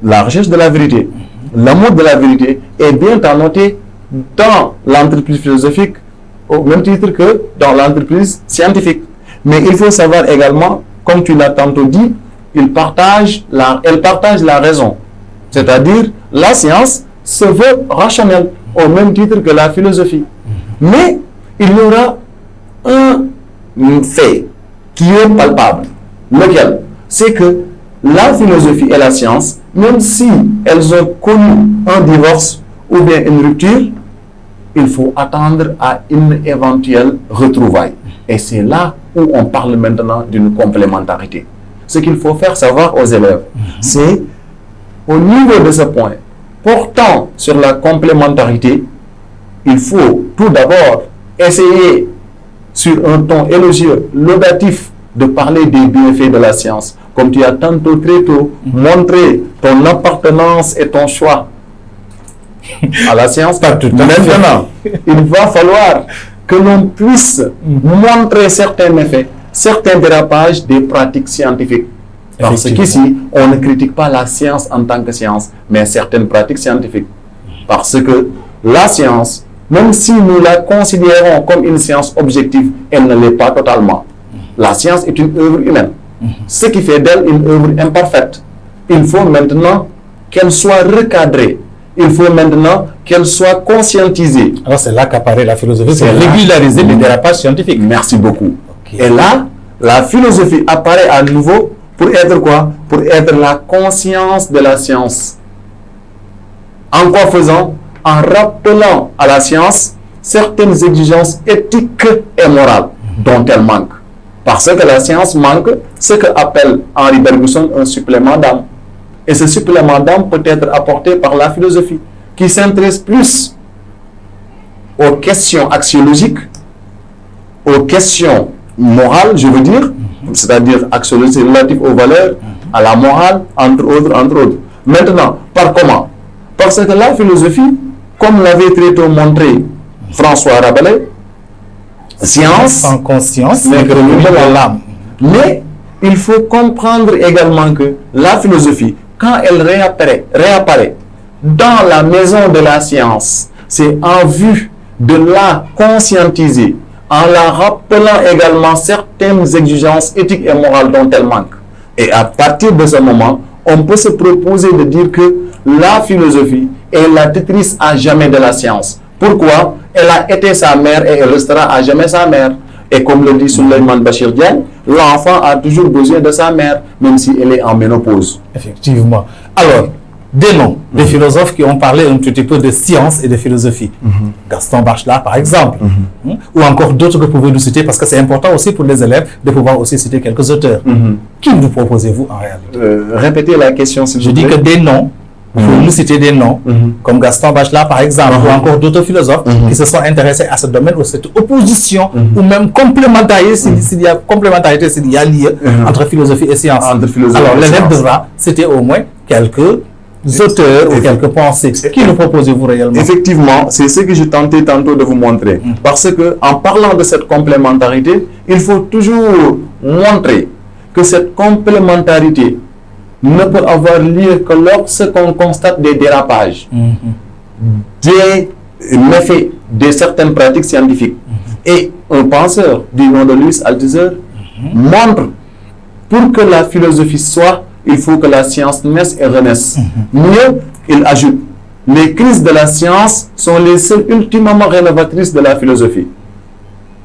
la recherche de la vérité, l'amour de la vérité est bien annoté dans l'entreprise philosophique au même titre que dans l'entreprise scientifique. Mais il faut savoir également, comme tu l'as tantôt dit, elle partage la raison. C'est-à-dire, la science se veut rationnelle au même titre que la philosophie. Mais il y aura un fait qui est palpable. Lequel? C'est que la philosophie et la science, même si elles ont connu un divorce ou bien une rupture, il faut attendre à une éventuelle retrouvaille. Et c'est là où on parle maintenant d'une complémentarité. Ce qu'il faut faire savoir aux élèves, c'est au niveau de ce point, portant sur la complémentarité, il faut tout d'abord essayer sur un ton élogieux, laudatif, de parler des bienfaits de la science. Comme tu as tantôt, très tôt, montré ton appartenance et ton choix à la science. Maintenant, il va falloir que l'on puisse montrer certains effets, certains dérapages des pratiques scientifiques. Parce qu'ici, on ne critique pas la science en tant que science, mais certaines pratiques scientifiques. Parce que la science, même si nous la considérons comme une science objective, elle ne l'est pas totalement. La science est une œuvre humaine. Ce qui fait d'elle une œuvre imparfaite. Il faut maintenant qu'elle soit recadrée. Il faut maintenant qu'elle soit conscientisée. Alors c'est là qu'apparaît la philosophie, c'est régulariser les dérapages scientifiques. Merci beaucoup. Et là, la philosophie apparaît à nouveau pour être quoi? Pour être la conscience de la science. En quoi faisant? En rappelant à la science certaines exigences éthiques et morales dont elle manque. Parce que la science manque ce que appelle Henri Bergson un supplément d'âme. Et ce supplément d'âme peut être apporté par la philosophie, qui s'intéresse plus aux questions axiologiques, aux questions morales, je veux dire, c'est-à-dire axiologiques relatives aux valeurs, à la morale, entre autres. Maintenant, par comment? Parce que la philosophie, comme l'avait très tôt montré François Rabelais, science en conscience n'est que de l'âme. Mais il faut comprendre également que la philosophie, quand elle réapparaît dans la maison de la science, c'est en vue de la conscientiser, en la rappelant également certaines exigences éthiques et morales dont elle manque. Et à partir de ce moment, on peut se proposer de dire que la philosophie est la tutrice à jamais de la science. Pourquoi? Elle a été sa mère et elle restera à jamais sa mère. Et comme le dit Souleymane Bachir Diagne, l'enfant a toujours besoin de sa mère, même si elle est en ménopause. Effectivement. Alors, des noms, des philosophes qui ont parlé un petit peu de science et de philosophie. Gaston Bachelard, par exemple. Ou encore d'autres que vous pouvez nous citer, parce que c'est important aussi pour les élèves de pouvoir aussi citer quelques auteurs. Qui nous proposez-vous en réalité? Répétez la question, s'il vous plaît. Je dis que des noms, vous pouvez nous citer des noms, comme Gaston Bachelard, par exemple, ou encore d'autres philosophes qui se sont intéressés à ce domaine, ou cette opposition, ou même complémentarité, s'il y a complémentarité, s'il y a lien entre philosophie et science. Alors, l'élève devra citer au moins quelques auteurs ou quelques pensées. Qui nous proposez-vous réellement? Effectivement, c'est ce que je tentais tantôt de vous montrer. Parce que en parlant de cette complémentarité, il faut toujours montrer que cette complémentarité ne peut avoir lieu que lorsqu'on constate des dérapages, des méfaits de certaines pratiques scientifiques. Et un penseur du nom de Louis Althusser montre, pour que la philosophie soit, il faut que la science naisse et renaisse. Mieux, il ajoute, les crises de la science sont les seules ultimement rénovatrices de la philosophie.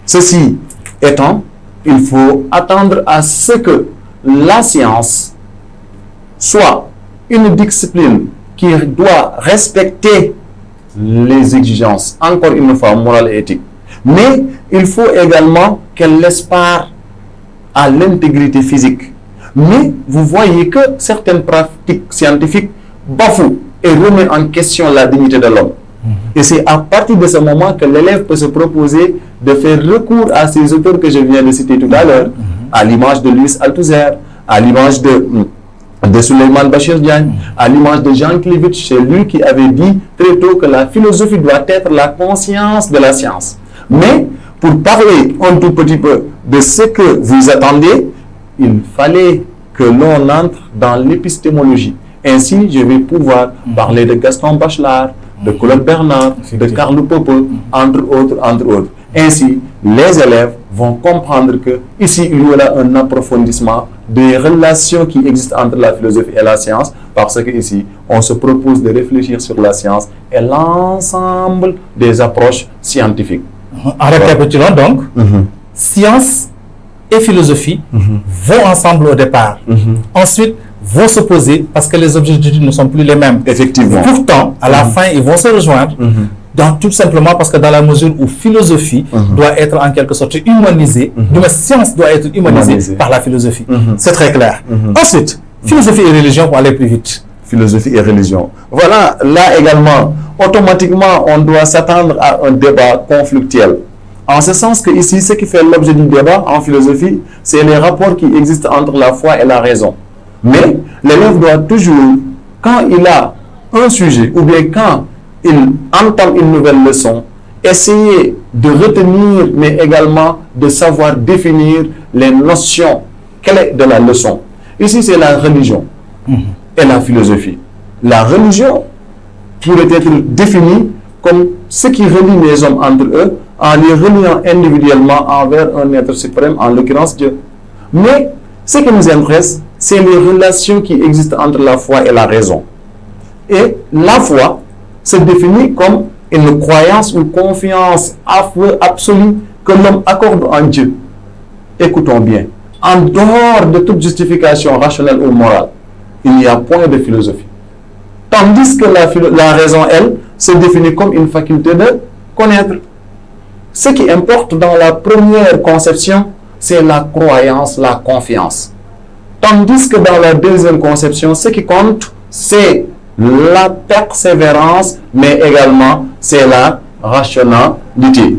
Ceci étant, il faut attendre à ce que la science soit une discipline qui doit respecter les exigences, encore une fois, morales et éthiques. Mais il faut également qu'elle laisse part à l'intégrité physique. Mais vous voyez que certaines pratiques scientifiques bafouent et remettent en question la dignité de l'homme. Et c'est à partir de ce moment que l'élève peut se proposer de faire recours à ces auteurs que je viens de citer tout à l'heure, à l'image de Louis Althusser, à l'image de Souleymane Bachir Diagne, à l'image de Jean Klevitch, c'est lui qui avait dit très tôt que la philosophie doit être la conscience de la science. Mais pour parler un tout petit peu de ce que vous attendez, il fallait que l'on entre dans l'épistémologie. Ainsi, je vais pouvoir parler de Gaston Bachelard, de Claude Bernard, de Karl Popper, entre autres. Ainsi, les élèves vont comprendre que ici il y aura un approfondissement des relations qui existent entre la philosophie et la science, parce que ici on se propose de réfléchir sur la science et l'ensemble des approches scientifiques. En récapitulant donc, science et philosophie vont ensemble au départ. Ensuite, vont s'opposer parce que les objectifs ne sont plus les mêmes. Effectivement. Pourtant, à la fin, ils vont se rejoindre Tout simplement parce que dans la mesure où philosophie doit être en quelque sorte humanisée, la science doit être humanisée par la philosophie. C'est très clair. Ensuite, philosophie et religion pour aller plus vite. Philosophie et religion. Voilà, là également, automatiquement, on doit s'attendre à un débat conflictuel. En ce sens que ici, ce qui fait l'objet du débat en philosophie, c'est les rapports qui existent entre la foi et la raison. Mais l'élève doit toujours, quand il a un sujet, ou bien quand il entame une nouvelle leçon, essayer de retenir, mais également de savoir définir les notions clés de la leçon. Ici, c'est la religion et la philosophie. La religion pourrait être définie comme ce qui relie les hommes entre eux, en les reliant individuellement envers un être suprême, en l'occurrence Dieu. Mais ce qui nous intéresse, c'est les relations qui existent entre la foi et la raison. Et la foi se définit comme une croyance ou confiance absolue que l'homme accorde en Dieu. Écoutons bien. En dehors de toute justification rationnelle ou morale, il n'y a point de philosophie. Tandis que la raison, elle, se définit comme une faculté de connaître. Ce qui importe dans la première conception, c'est la croyance, la confiance. Tandis que dans la deuxième conception, ce qui compte, c'est la persévérance, mais également c'est la rationalité.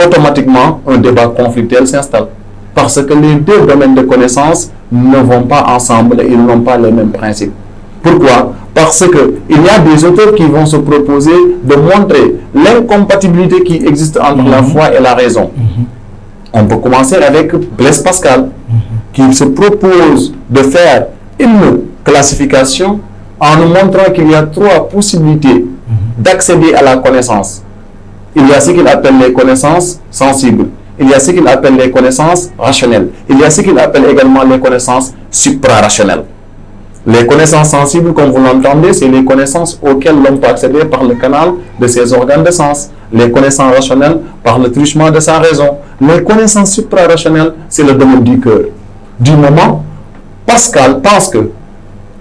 Automatiquement, un débat conflictuel s'installe. Parce que les deux domaines de connaissance ne vont pas ensemble et ils n'ont pas les mêmes principes. Pourquoi? Parce qu'il y a des auteurs qui vont se proposer de montrer l'incompatibilité qui existe entre la foi et la raison. On peut commencer avec Blaise Pascal, qui se propose de faire une classification en nous montrant qu'il y a trois possibilités d'accéder à la connaissance. Il y a ce qu'il appelle les connaissances sensibles. Il y a ce qu'il appelle les connaissances rationnelles. Il y a ce qu'il appelle également les connaissances suprarationnelles. Les connaissances sensibles, comme vous l'entendez, c'est les connaissances auxquelles l'homme peut accéder par le canal de ses organes de sens. Les connaissances rationnelles par le truchement de sa raison. Les connaissances suprarationnelles, c'est le domaine du cœur. Du moment, Pascal pense que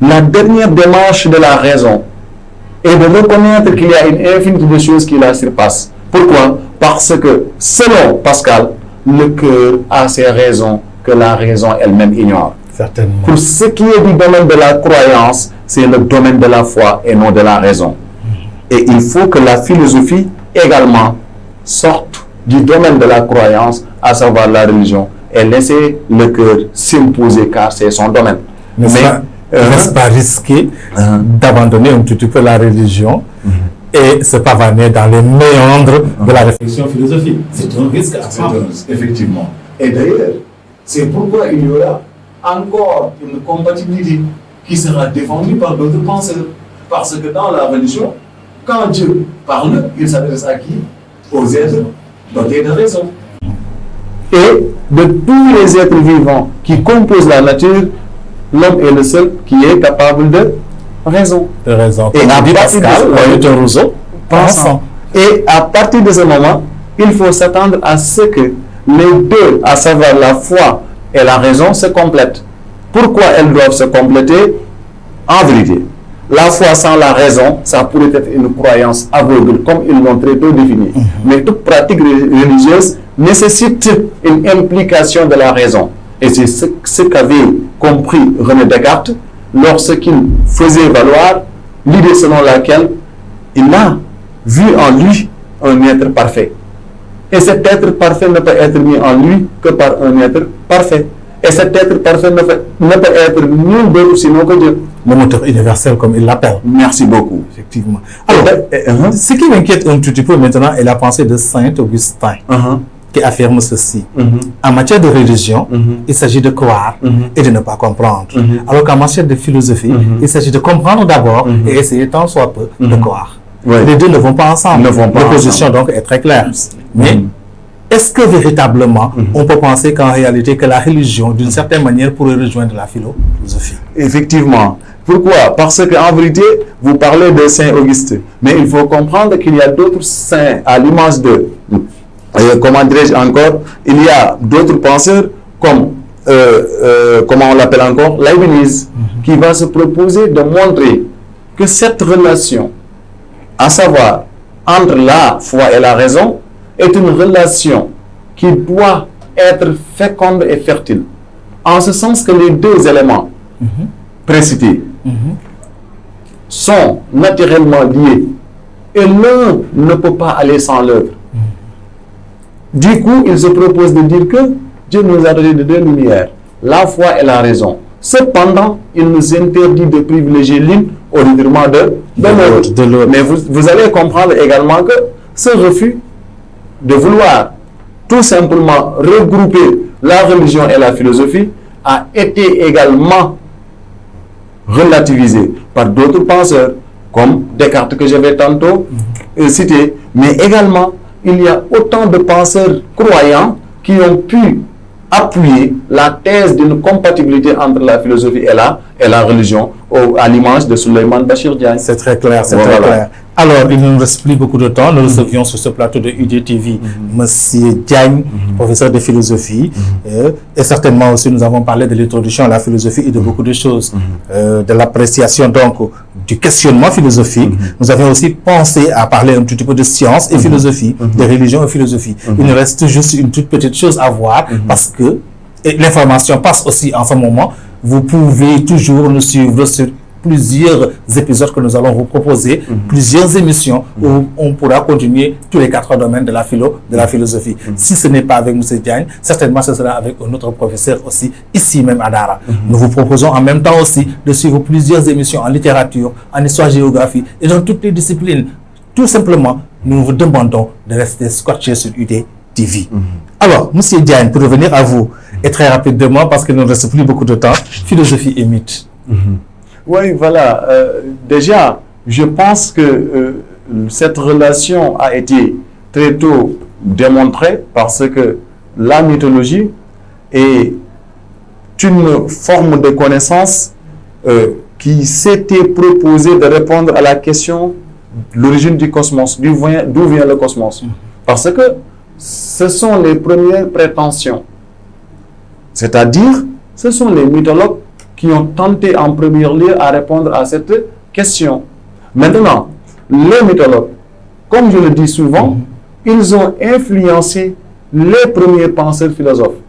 la dernière démarche de la raison est de reconnaître qu'il y a une infinité de choses qui la surpassent. Pourquoi? Parce que, selon Pascal, le cœur a ses raisons que la raison elle-même ignore. Certainement. Pour ce qui est du domaine de la croyance, c'est le domaine de la foi et non de la raison. Et il faut que la philosophie également sorte du domaine de la croyance, à savoir la religion, et laisser le cœur s'imposer car c'est son domaine. N'est-ce pas risqué d'abandonner un petit peu la religion et se pavaner dans les méandres de la réflexion philosophique? C'est un risque à prendre. Effectivement. Et d'ailleurs, c'est pourquoi il y aura encore une compatibilité qui sera défendue par d'autres penseurs. Parce que dans la religion, quand Dieu parle, il s'adresse à qui? Aux êtres dotés de raison. Et de tous les êtres vivants qui composent la nature, l'homme est le seul qui est capable de raison. De raison. Et à partir de Rousseau, pensant. Et à partir de ce moment, il faut s'attendre à ce que les deux, à savoir la foi et la raison, se complètent. Pourquoi elles doivent se compléter? En vérité, la foi sans la raison, ça pourrait être une croyance aveugle, comme ils l'ont très tôt défini. Mais toute pratique religieuse nécessite une implication de la raison. Et c'est ce qu'avait compris René Descartes lorsqu'il faisait valoir l'idée selon laquelle il a vu en lui un être parfait. Et cet être parfait ne peut être mis en lui que par un être parfait. Et cet être parfait ne peut être nul d'autre sinon que Dieu. Le moteur universel, comme il l'appelle. Merci beaucoup. Effectivement. Alors, ce qui m'inquiète un petit peu maintenant est la pensée de Saint Augustin, qui affirme ceci. En matière de religion, il s'agit de croire et de ne pas comprendre. Alors qu'en matière de philosophie, il s'agit de comprendre d'abord et essayer tant soit peu de croire. Les deux ne vont pas ensemble. L'opposition donc est très claire. Mais est-ce que véritablement on peut penser qu'en réalité que la religion d'une certaine manière pourrait rejoindre la philosophie? Effectivement. Pourquoi? Parce qu'en vérité, vous parlez de Saint Augustin, mais il faut comprendre qu'il y a d'autres saints à l'image de, comment dirais-je encore, il y a d'autres penseurs comme, comment on l'appelle encore, Leibniz, qui va se proposer de montrer que cette relation, à savoir entre la foi et la raison est une relation qui doit être féconde et fertile. En ce sens que les deux éléments précités sont naturellement liés et l'un ne peut pas aller sans l'autre. Du coup, il se propose de dire que Dieu nous a donné de deux lumières, la foi et la raison. Cependant, il nous interdit de privilégier l'une au détriment de l'autre. Mais vous allez comprendre également que ce refus de vouloir tout simplement regrouper la religion et la philosophie a été également relativisé par d'autres penseurs, comme Descartes que j'avais tantôt cité, mais également il y a autant de penseurs croyants qui ont pu appuyer la thèse d'une compatibilité entre la philosophie et la religion, à l'image de Souleymane Bachir Diagne. C'est très clair, c'est très clair. Alors, il ne nous reste plus beaucoup de temps. Nous recevions sur ce plateau de UDTV Monsieur Diagne, professeur de philosophie. Et certainement aussi, nous avons parlé de l'introduction à la philosophie et de beaucoup de choses. De l'appréciation, donc, du questionnement philosophique. Nous avions aussi pensé à parler un petit peu de science et philosophie, de religion et philosophie. Il nous reste juste une toute petite chose à voir parce que l'information passe aussi en ce moment. Vous pouvez toujours nous suivre sur plusieurs épisodes que nous allons vous proposer, plusieurs émissions où on pourra continuer tous les 4 domaines de la philosophie. Si ce n'est pas avec M. Diagne, certainement ce sera avec un autre professeur aussi, ici même à Dara. Nous vous proposons en même temps aussi de suivre plusieurs émissions en littérature, en histoire-géographie et dans toutes les disciplines. Tout simplement, nous vous demandons de rester scotché sur UDTV. Alors, M. Diagne, pour revenir à vous, et très rapidement, parce qu'il ne reste plus beaucoup de temps, philosophie et mythe. Oui, voilà. Déjà, je pense que cette relation a été très tôt démontrée parce que la mythologie est une forme de connaissance qui s'était proposée de répondre à la question de l'origine du cosmos, d'où vient le cosmos. Parce que ce sont les premières prétentions. C'est-à-dire, ce sont les mythologues qui ont tenté en premier lieu à répondre à cette question. Maintenant, les mythologues, comme je le dis souvent, ils ont influencé les premiers penseurs philosophes.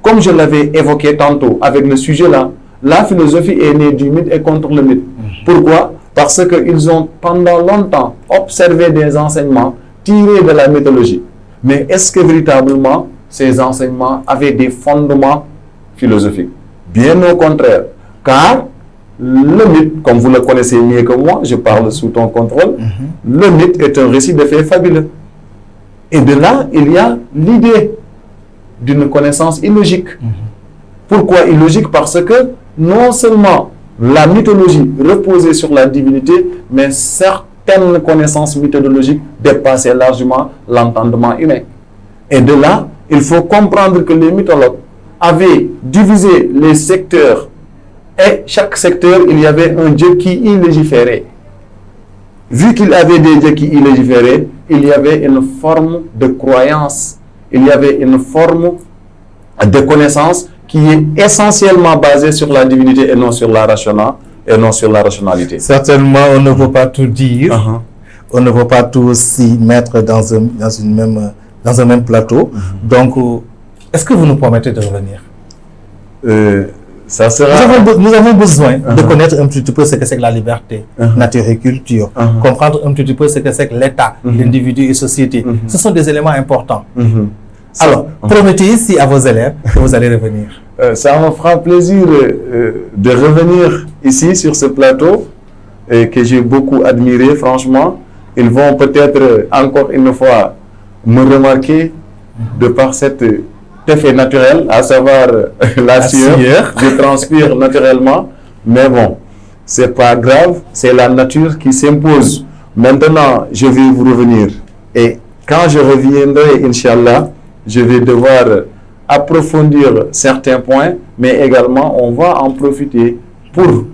Comme je l'avais évoqué tantôt avec le sujet-là, la philosophie est née du mythe et contre le mythe. Pourquoi? Parce qu'ils ont pendant longtemps observé des enseignements tirés de la mythologie. Mais est-ce que véritablement ces enseignements avaient des fondements philosophiques? Bien au contraire, car le mythe, comme vous le connaissez mieux que moi, je parle sous ton contrôle, le mythe est un récit de faits fabuleux. Et de là, il y a l'idée d'une connaissance illogique. Pourquoi illogique? Parce que non seulement la mythologie reposait sur la divinité, mais certaines connaissances méthodologiques dépassaient largement l'entendement humain. Et de là, il faut comprendre que les mythologues avaient divisé les secteurs et chaque secteur, il y avait un dieu qui y légiférait. Vu qu'il y avait des dieux qui y légiféraient, il y avait une forme de croyance, il y avait une forme de connaissance qui est essentiellement basée sur la divinité et non sur la rationalité. Certainement, on ne peut pas tout dire, on ne peut pas tout s'y mettre dans un même plateau. Donc, est-ce que vous nous permettez de revenir? Ça sera... Nous avons besoin de connaître un petit peu ce que c'est que la liberté, nature et culture, comprendre un petit peu ce que c'est que l'État, l'individu et la société. Ce sont des éléments importants. Alors, promettez ici à vos élèves que vous allez revenir. Ça me fera plaisir de revenir ici sur ce plateau que j'ai beaucoup admiré, franchement. Ils vont peut-être encore une fois me remarquer de par cet effet naturel, à savoir la sueur. Je transpire naturellement, mais bon, c'est pas grave, c'est la nature qui s'impose. Maintenant, je vais vous revenir. Et quand je reviendrai, Inch'Allah, je vais devoir approfondir certains points, mais également on va en profiter pour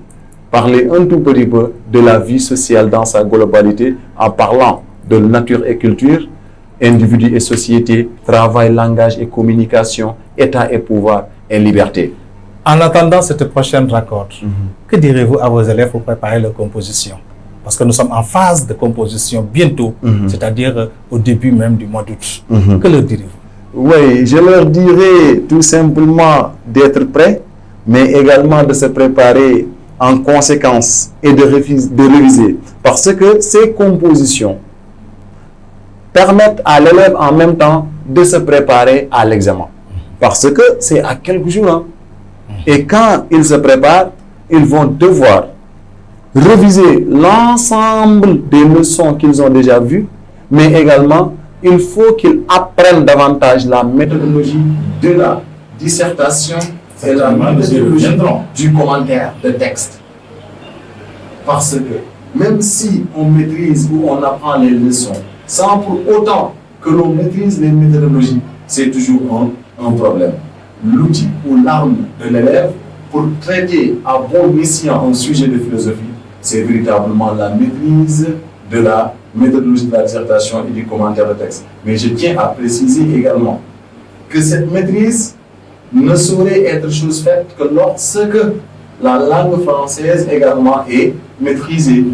parler un tout petit peu de la vie sociale dans sa globalité, en parlant de nature et culture, individu et société, travail, langage et communication, État et pouvoir et liberté. En attendant cette prochaine rencontre, que direz-vous à vos élèves pour préparer leur composition? parce que nous sommes en phase de composition bientôt, c'est-à-dire au début même du mois d'août. Que leur direz-vous? Oui, je leur dirais tout simplement d'être prêts, mais également de se préparer en conséquence et de réviser. Parce que ces compositions permettent à l'élève en même temps de se préparer à l'examen. Parce que c'est à quelques jours. Hein. Et quand ils se préparent, ils vont devoir réviser l'ensemble des leçons qu'ils ont déjà vues, mais également, il faut qu'ils apprennent davantage la méthodologie de la dissertation et la méthodologie du commentaire de texte. Parce que même si on maîtrise ou on apprend les leçons, sans pour autant que l'on maîtrise les méthodologies, c'est toujours un problème. L'outil ou l'arme de l'élève pour traiter à bon escient un sujet de philosophie, c'est véritablement la maîtrise de la méthodologie de la dissertation et du commentaire de texte. Mais je tiens à préciser également que cette maîtrise ne saurait être chose faite que lorsque la langue française également est maîtrisée.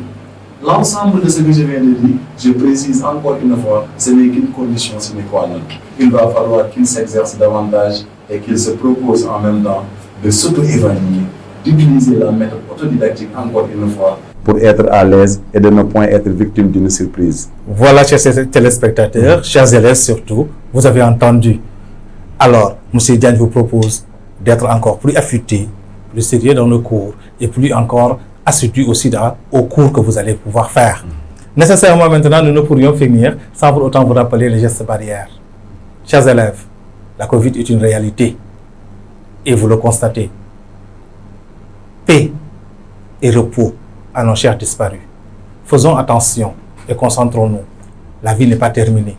L'ensemble de ce que je viens de dire, je précise encore une fois, ce n'est qu'une condition sine qua non. Il va falloir qu'il s'exerce davantage et qu'il se propose en même temps de s'auto-évaluer, d'utiliser la méthode autodidactique encore une fois pour être à l'aise et de ne point être victime d'une surprise. Voilà, chers téléspectateurs, chers élèves surtout, vous avez entendu. Alors, M. Diagne vous propose d'être encore plus affûté, plus sérieux dans le cours et plus encore assidu aussi au cours que vous allez pouvoir faire. Nécessairement maintenant, nous ne pourrions finir sans pour autant vous rappeler les gestes barrières. Chers élèves, la Covid est une réalité et vous le constatez. Paix et repos à nos chers disparus. Faisons attention et concentrons-nous. La vie n'est pas terminée.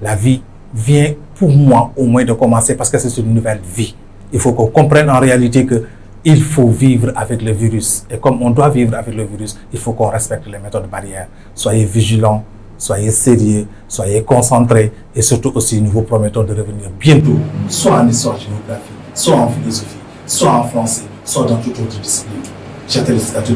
La vie vient pour moi au moins de commencer parce que c'est une nouvelle vie. Il faut qu'on comprenne en réalité qu'il faut vivre avec le virus. Et comme on doit vivre avec le virus, il faut qu'on respecte les méthodes barrières. Soyez vigilants, soyez sérieux, soyez concentrés et surtout aussi nous vous promettons de revenir bientôt, soit en histoire-géographie, soit en philosophie, soit en français, soit dans toute autre discipline. Chers téléspectateurs,